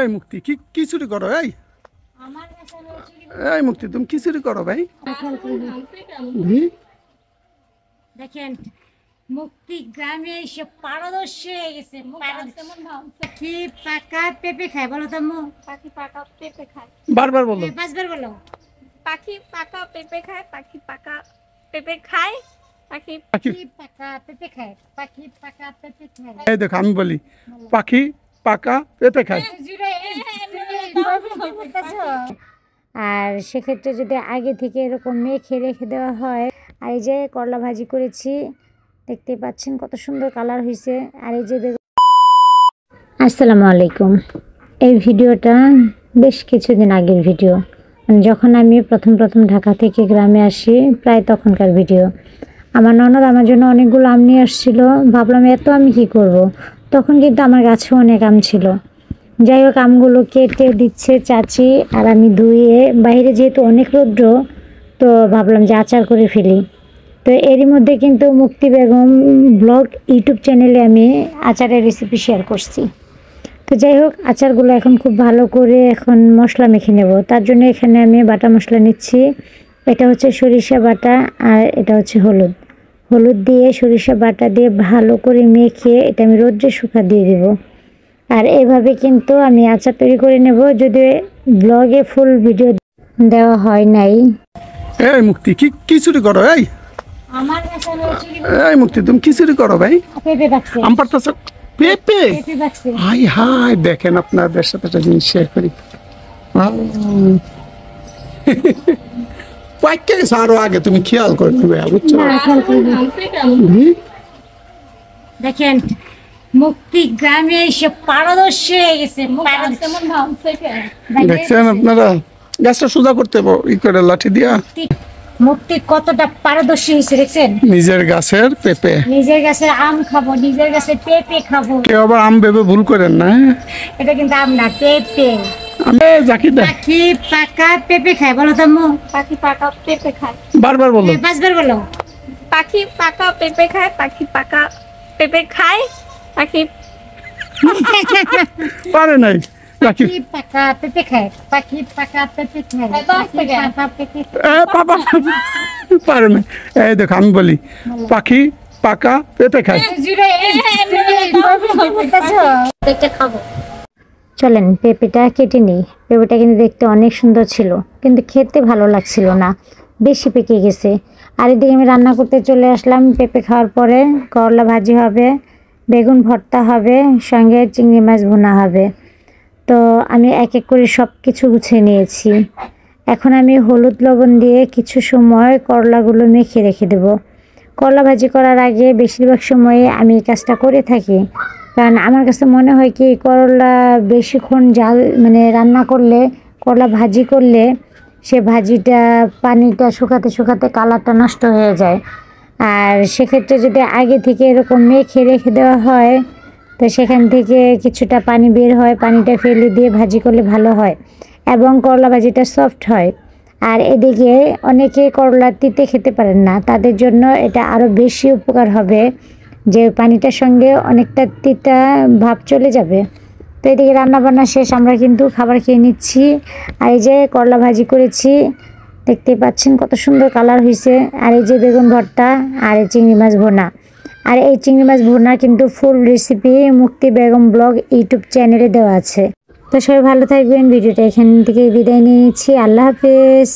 এই মুক্তি কি চুরি করো? এই মুক্তি তুমি কি চুরি করো ভাই? দেখেন মুক্তি গ্রামে এসে পারদর্শী হয়ে গেছে। পাখি পাকা পেঁপে খায়, বলো তো মু। পাখি পাকা পেঁপে খায়। বারবার বলো, 5 বার বলো। পাখি পাকা পেঁপে খায়, পাখি পাকা পেঁপে খায়, পাখি পাকা পেঁপে খায়, পাখি পাকা পেঁপে খায়। এই দেখো আমি বলি পাখি পাকা পেঁপে খায়। আর সেক্ষেত্রে যদি আগে থেকে এরকম মেখে রেখে দেওয়া হয়, আর এই যে করলা ভাজি করেছি, দেখতে পাচ্ছেন কত সুন্দর কালার হয়েছে। আর এই যে আসসালামু আলাইকুম। এই ভিডিওটা বেশ কিছুদিন আগের ভিডিও, যখন আমি প্রথম ঢাকা থেকে গ্রামে আসি, প্রায় তখনকার ভিডিও। আমার ননদ আমার জন্য অনেকগুলো আম নিয়ে আসছিল। ভাবলাম এত আমি কি করব, তখন কিন্তু আমার গাছে অনেক আম ছিল। যাই হোক, আমগুলো কেটে দিচ্ছে চাচি, আর আমি ধুয়ে, বাইরে যেহেতু অনেক রৌদ্র, তো ভাবলাম যে আচার করে ফেলি। তো এরই মধ্যে কিন্তু মুক্তি বেগম ব্লগ ইউটিউব চ্যানেলে আমি আচারের রেসিপি শেয়ার করছি। তো যাই হোক, আচারগুলো এখন খুব ভালো করে এখন মশলা মেখে নেব। তার জন্য এখানে আমি বাটা মশলা নিচ্ছি। এটা হচ্ছে সরিষা বাটা, আর এটা হচ্ছে হলুদ দিয়ে সরিষা বাটা দিয়ে ভালো করে মেখে এটা আমি রোদ্রে শুকা দিয়ে দেব। আর এইভাবে কিন্তু আমি আচার তৈরি করে নেব, যদি ব্লগে ফুল ভিডিও দেওয়া হয় নাই। এই মুক্তি কি চুরি করো? আমার এই মুক্তি তুমি কি চুরি করো ভাই? পেঁপে বাক্সে, আম পারতেছ? পেঁপে? পেঁপে বাক্সে। হাই হাই, দেখেন আপনাদের সাথে একটা জিনিস শেয়ার করি। পাইকে গেছে আরো আগে, তুমি খেয়াল করে নেবে, বুঝছো? দেখেন মুক্তি গ্রামে এসে পারদর্শী হয়ে গেছে। দেখছেন আপনারা? গাছটা সোজা করতে হবে ই করে লাঠি দিয়া। মুক্তি কতটা পারদর্শী হয়েছে দেখছেন? নিজের গাছের পেঁপে, নিজের গাছের আম খাবো, নিজের গাছের পেঁপে খাবো। কেউ আবার আম ভেবে ভুল করেন না। এটা কিন্তু আম না, পেঁপে। আমি জাকিদা পাখি পাকা পেঁপে খায়, বলো তো মু। পাখি পাকা পেঁপে খায়। বারবার বলো, 5 বার বলো। পাখি পাকা পেঁপে খায়, পাখি পাকা পেঁপে খায়, পাখি পারে নাই। পাখি পাকা পেঁপে খায়, পাখি পাকা পেঁপে খায়, পাখি পাকা পেঁপে খায়। পাপা পারে নাই। এই দেখো আমি বলি পাখি পাকা পেঁপে খায়। চলেন পেঁপেটা কেটে নিই। পেঁপেটা কিন্তু দেখতে অনেক সুন্দর ছিল, কিন্তু খেতে ভালো লাগছিল না, বেশি পেকে গেছে। আর এদিকে আমি রান্না করতে চলে আসলাম। পেঁপে খাওয়ার পরে করলা ভাজি হবে, বেগুন ভর্তা হবে, সঙ্গে চিংড়ি মাছ ভুনা হবে। তো আমি এক এক করে সব কিছু গুছিয়ে নিয়েছি। এখন আমি হলুদ লবণ দিয়ে কিছু সময় করলাগুলো মেখে রেখে দেব। করলা ভাজি করার আগে বেশিরভাগ সময়ে আমি এই কাজটা করে থাকি, কারণ আমার কাছে মনে হয় কি, করলা বেশিক্ষণ জাল রান্না করলে, করলা ভাজি করলে, সে ভাজিটা পানিটা শুকাতে কালারটা নষ্ট হয়ে যায়। আর সেক্ষেত্রে যদি আগে থেকে এরকম মেখে রেখে দেওয়া হয়, তো সেখান থেকে কিছুটা পানি বের হয়, পানিটা ফেলে দিয়ে ভাজি করলে ভালো হয় এবং করলা ভাজিটা সফট হয়। আর এদিকে অনেকে করলা তিতে খেতে পারেন না, তাদের জন্য এটা আরও বেশি উপকার হবে, যে পানিটার সঙ্গে অনেকটা তিতা ভাব চলে যাবে। তো এদিকে রান্নাবান্না শেষ, আমরা কিন্তু খাবার খেয়ে নিচ্ছি। আর এই যে করলা ভাজি করেছি, দেখতে পাচ্ছেন কত সুন্দর কালার হয়েছে। আর এই যে বেগুন ভর্তা, আর এই চিংড়ি মাছ ভুনা। আর এই চিংড়ি মাছ ভুনা কিন্তু ফুল রেসিপি মুক্তি বেগম ব্লগ ইউটিউব চ্যানেলে দেওয়া আছে। তো সবাই ভালো থাকবেন। ভিডিওটা এখান থেকে বিদায় নিয়ে নিচ্ছি। আল্লাহ হাফেজ।